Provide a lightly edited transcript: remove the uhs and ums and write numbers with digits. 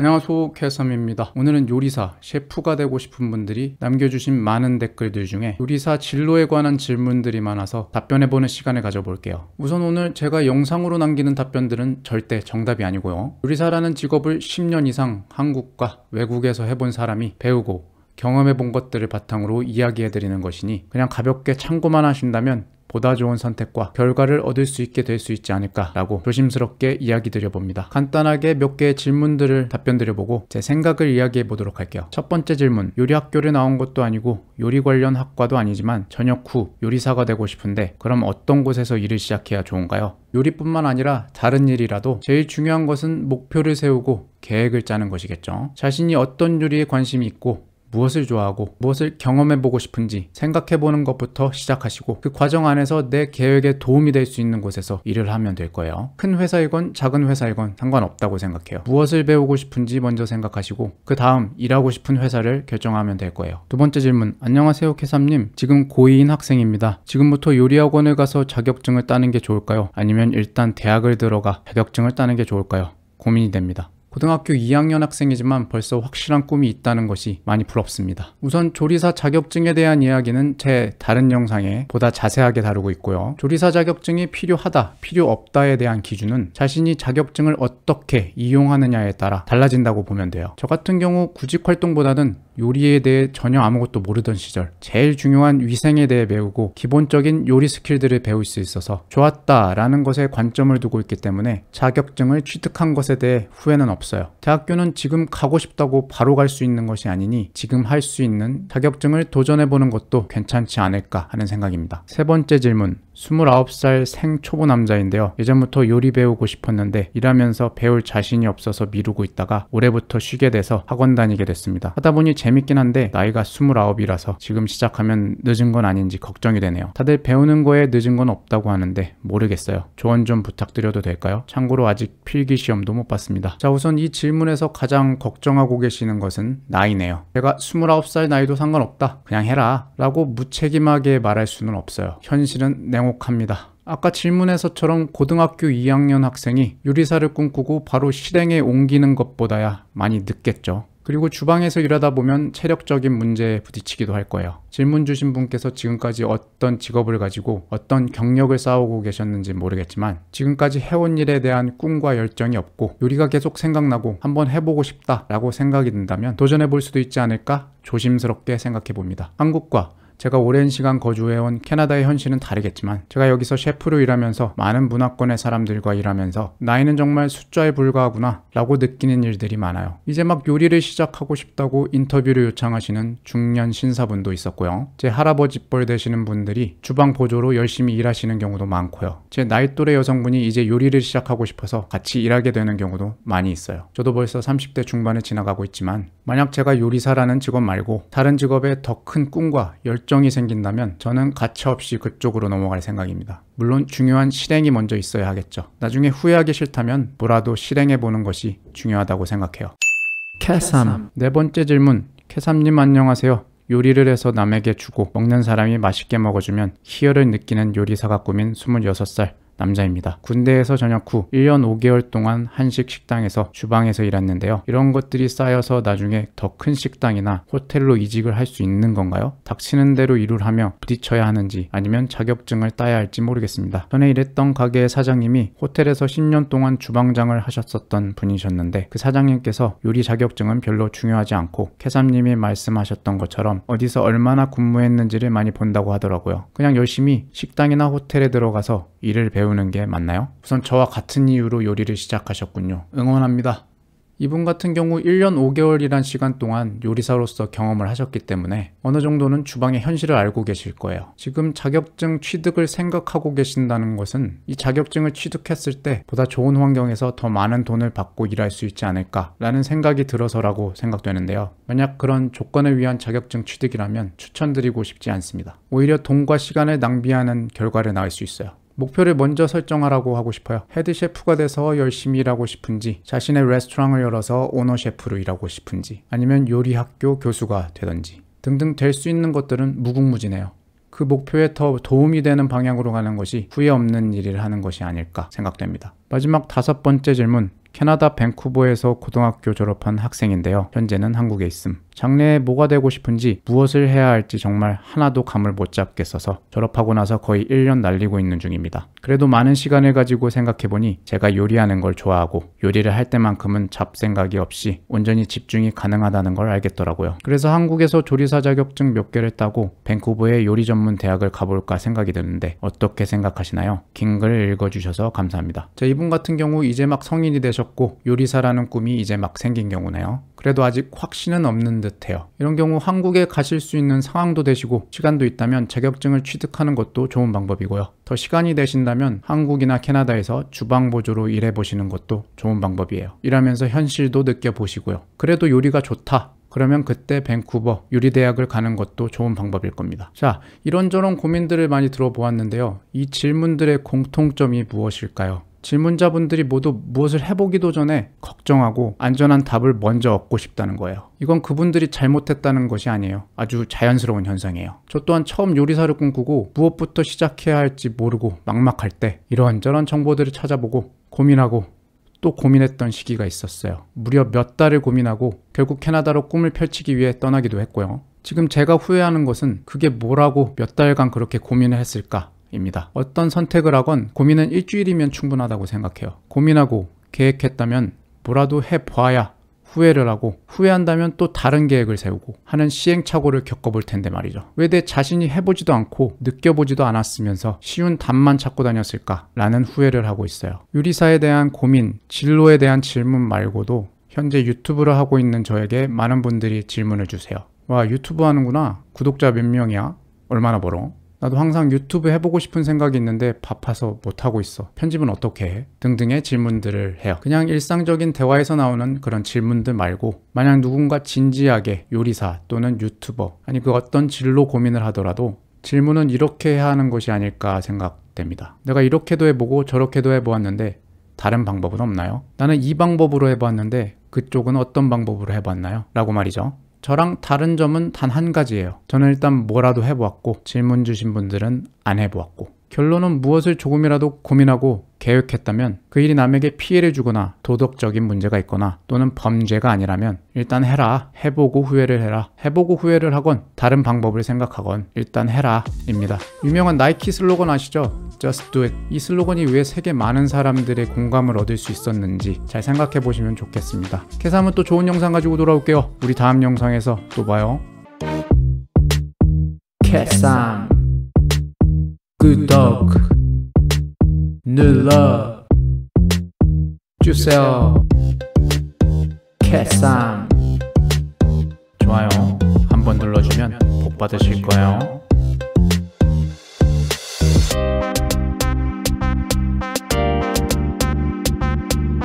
안녕하세요, 캐섬입니다. 오늘은 요리사, 셰프가 되고 싶은 분들이 남겨주신 많은 댓글들 중에 요리사 진로에 관한 질문들이 많아서 답변해보는 시간을 가져볼게요. 우선 오늘 제가 영상으로 남기는 답변들은 절대 정답이 아니고요. 요리사라는 직업을 10년 이상 한국과 외국에서 해본 사람이 배우고 경험해본 것들을 바탕으로 이야기해드리는 것이니 그냥 가볍게 참고만 하신다면 보다 좋은 선택과 결과를 얻을 수 있게 될 수 있지 않을까라고 조심스럽게 이야기 드려봅니다. 간단하게 몇 개의 질문들을 답변 드려보고 제 생각을 이야기해 보도록 할게요. 첫 번째 질문, 요리 학교를 나온 것도 아니고 요리 관련 학과도 아니지만 전역 후 요리사가 되고 싶은데 그럼 어떤 곳에서 일을 시작해야 좋은가요? 요리뿐만 아니라 다른 일이라도 제일 중요한 것은 목표를 세우고 계획을 짜는 것이겠죠. 자신이 어떤 요리에 관심이 있고 무엇을 좋아하고 무엇을 경험해보고 싶은지 생각해보는 것부터 시작하시고 그 과정 안에서 내 계획에 도움이 될 수 있는 곳에서 일을 하면 될 거예요. 큰 회사이건 작은 회사이건 상관없다고 생각해요. 무엇을 배우고 싶은지 먼저 생각하시고 그 다음 일하고 싶은 회사를 결정하면 될 거예요. 두 번째 질문, 안녕하세요 캐삼님. 지금 고2인 학생입니다. 지금부터 요리학원을 가서 자격증을 따는 게 좋을까요? 아니면 일단 대학을 들어가 자격증을 따는 게 좋을까요? 고민이 됩니다. 고등학교 2학년 학생이지만 벌써 확실한 꿈이 있다는 것이 많이 부럽습니다. 우선 조리사 자격증에 대한 이야기는 제 다른 영상에 보다 자세하게 다루고 있고요. 조리사 자격증이 필요하다, 필요 없다에 대한 기준은 자신이 자격증을 어떻게 이용하느냐에 따라 달라진다고 보면 돼요. 저 같은 경우 구직 활동보다는 요리에 대해 전혀 아무것도 모르던 시절 제일 중요한 위생에 대해 배우고 기본적인 요리 스킬들을 배울 수 있어서 좋았다라는 것에 관점을 두고 있기 때문에 자격증을 취득한 것에 대해 후회는 없어요. 대학교는 지금 가고 싶다고 바로 갈 수 있는 것이 아니니 지금 할 수 있는 자격증을 도전해보는 것도 괜찮지 않을까 하는 생각입니다. 세 번째 질문, 29살 생초보 남자인데요. 예전부터 요리 배우고 싶었는데 일하면서 배울 자신이 없어서 미루고 있다가 올해부터 쉬게 돼서 학원 다니게 됐습니다. 하다 보니 재밌긴 한데 나이가 29이라서 지금 시작하면 늦은 건 아닌지 걱정이 되네요. 다들 배우는 거에 늦은 건 없다고 하는데 모르겠어요. 조언 좀 부탁드려도 될까요? 참고로 아직 필기시험도 못 봤습니다. 자, 우선 이 질문에서 가장 걱정하고 계시는 것은 나이네요. 제가 29살 나이도 상관없다, 그냥 해라 라고 무책임하게 말할 수는 없어요. 현실은 냉혹합니다. 아까 질문에서처럼 고등학교 2학년 학생이 요리사를 꿈꾸고 바로 실행에 옮기는 것보다야 많이 늦겠죠. 그리고 주방에서 일하다 보면 체력적인 문제에 부딪히기도 할 거예요. 질문 주신 분께서 지금까지 어떤 직업을 가지고 어떤 경력을 쌓아오고 계셨는지 모르겠지만 지금까지 해온 일에 대한 꿈과 열정이 없고 요리가 계속 생각나고 한번 해보고 싶다라고 생각이 든다면 도전해볼 수도 있지 않을까 조심스럽게 생각해 봅니다. 한국과 제가 오랜 시간 거주해온 캐나다의 현실은 다르겠지만 제가 여기서 셰프로 일하면서 많은 문화권의 사람들과 일하면서 나이는 정말 숫자에 불과하구나 라고 느끼는 일들이 많아요. 이제 막 요리를 시작하고 싶다고 인터뷰를 요청하시는 중년 신사분도 있었고요. 제 할아버지 뻘 되시는 분들이 주방 보조로 열심히 일하시는 경우도 많고요. 제 나이 또래 여성분이 이제 요리를 시작하고 싶어서 같이 일하게 되는 경우도 많이 있어요. 저도 벌써 30대 중반을 지나가고 있지만 만약 제가 요리사라는 직업 말고 다른 직업에 더 큰 꿈과 열정이 생긴다면 저는 가차없이 그쪽으로 넘어갈 생각입니다. 물론 중요한 실행이 먼저 있어야 하겠죠. 나중에 후회하기 싫다면 뭐라도 실행해보는 것이 중요하다고 생각해요. 캐삼, 네 번째 질문. 캐삼님 안녕하세요. 요리를 해서 남에게 주고 먹는 사람이 맛있게 먹어주면 희열을 느끼는 요리사가 꾸민 26살 남자입니다. 군대에서 전역 후 1년 5개월 동안 한식 식당에서 주방에서 일했는데요. 이런 것들이 쌓여서 나중에 더 큰 식당이나 호텔로 이직을 할 수 있는 건가요? 닥치는 대로 일을 하며 부딪혀야 하는지 아니면 자격증을 따야 할지 모르겠습니다. 전에 일했던 가게의 사장님이 호텔에서 10년 동안 주방장을 하셨었던 분이셨는데 그 사장님께서 요리 자격증은 별로 중요하지 않고 캐삼님이 말씀하셨던 것처럼 어디서 얼마나 근무했는지를 많이 본다고 하더라고요. 그냥 열심히 식당이나 호텔에 들어가서 일을 배우는 게 맞나요? 우선 저와 같은 이유로 요리를 시작하셨군요. 응원합니다. 이분 같은 경우 1년 5개월이란 시간 동안 요리사로서 경험을 하셨기 때문에 어느 정도는 주방의 현실을 알고 계실 거예요. 지금 자격증 취득을 생각하고 계신다는 것은 이 자격증을 취득했을 때 보다 좋은 환경에서 더 많은 돈을 받고 일할 수 있지 않을까 라는 생각이 들어서라고 생각되는데요. 만약 그런 조건을 위한 자격증 취득이라면 추천드리고 싶지 않습니다. 오히려 돈과 시간을 낭비하는 결과를 낳을 수 있어요. 목표를 먼저 설정하라고 하고 싶어요. 헤드 셰프가 돼서 열심히 일하고 싶은지, 자신의 레스토랑을 열어서 오너 셰프로 일하고 싶은지, 아니면 요리 학교 교수가 되든지 등등 될 수 있는 것들은 무궁무진해요. 그 목표에 더 도움이 되는 방향으로 가는 것이 후회 없는 일을 하는 것이 아닐까 생각됩니다. 마지막 5번째 질문. 캐나다 밴쿠버에서 고등학교 졸업한 학생인데요. 현재는 한국에 있음. 장래에 뭐가 되고 싶은지 무엇을 해야 할지 정말 하나도 감을 못 잡겠어서 졸업하고 나서 거의 1년 날리고 있는 중입니다. 그래도 많은 시간을 가지고 생각해보니 제가 요리하는 걸 좋아하고 요리를 할 때만큼은 잡생각이 없이 온전히 집중이 가능하다는 걸 알겠더라고요. 그래서 한국에서 조리사 자격증 몇 개를 따고 밴쿠버의 요리 전문 대학을 가볼까 생각이 드는데 어떻게 생각하시나요? 긴 글 읽어주셔서 감사합니다. 이분 같은 경우 이제 막 성인이 되셨고 요리사라는 꿈이 이제 막 생긴 경우네요. 그래도 아직 확신은 없는 듯해요. 이런 경우 한국에 가실 수 있는 상황도 되시고 시간도 있다면 자격증을 취득하는 것도 좋은 방법이고요. 더 시간이 되신다면 한국이나 캐나다에서 주방보조로 일해보시는 것도 좋은 방법이에요. 일하면서 현실도 느껴보시고요. 그래도 요리가 좋다. 그러면 그때 밴쿠버 요리대학을 가는 것도 좋은 방법일 겁니다. 자, 이런저런 고민들을 많이 들어보았는데요. 이 질문들의 공통점이 무엇일까요? 질문자분들이 모두 무엇을 해보기도 전에 걱정하고 안전한 답을 먼저 얻고 싶다는 거예요. 이건 그분들이 잘못했다는 것이 아니에요. 아주 자연스러운 현상이에요. 저 또한 처음 요리사를 꿈꾸고 무엇부터 시작해야 할지 모르고 막막할 때 이런저런 정보들을 찾아보고 고민하고 또 고민했던 시기가 있었어요. 무려 몇 달을 고민하고 결국 캐나다로 꿈을 펼치기 위해 떠나기도 했고요. 지금 제가 후회하는 것은 그게 뭐라고 몇 달간 그렇게 고민을 했을까? 입니다. 어떤 선택을 하건 고민은 일주일이면 충분하다고 생각해요. 고민하고 계획했다면 뭐라도 해봐야 후회를 하고 후회한다면 또 다른 계획을 세우고 하는 시행착오를 겪어볼 텐데 말이죠. 왜 내 자신이 해보지도 않고 느껴보지도 않았으면서 쉬운 답만 찾고 다녔을까 라는 후회를 하고 있어요. 요리사에 대한 고민, 진로에 대한 질문 말고도 현재 유튜브를 하고 있는 저에게 많은 분들이 질문을 주세요. 와, 유튜브 하는구나. 구독자 몇 명이야? 얼마나 벌어? 나도 항상 유튜브 해보고 싶은 생각이 있는데 바빠서 못하고 있어. 편집은 어떻게 해? 등등의 질문들을 해요. 그냥 일상적인 대화에서 나오는 그런 질문들 말고 만약 누군가 진지하게 요리사 또는 유튜버 아니 그 어떤 진로 고민을 하더라도 질문은 이렇게 해야 하는 것이 아닐까 생각됩니다. 내가 이렇게도 해보고 저렇게도 해보았는데 다른 방법은 없나요? 나는 이 방법으로 해봤는데 그쪽은 어떤 방법으로 해봤나요? 라고 말이죠. 저랑 다른 점은 단 한 가지예요. 저는 일단 뭐라도 해보았고 질문 주신 분들은 안 해보았고 결론은 무엇을 조금이라도 고민하고 계획했다면 그 일이 남에게 피해를 주거나 도덕적인 문제가 있거나 또는 범죄가 아니라면 일단 해라. 해보고 후회를 해라. 해보고 후회를 하건 다른 방법을 생각하건 일단 해라 입니다. 유명한 나이키 슬로건 아시죠? Just do it. 이 슬로건이 왜 세계 많은 사람들의 공감을 얻을 수 있었는지 잘 생각해 보시면 좋겠습니다. 캐삼은 또 좋은 영상 가지고 돌아올게요. 우리 다음 영상에서 또 봐요. 캐삼 구독 눌러 주세요. 캐삼 좋아요 한번 눌러주면 복 받으실 거예요.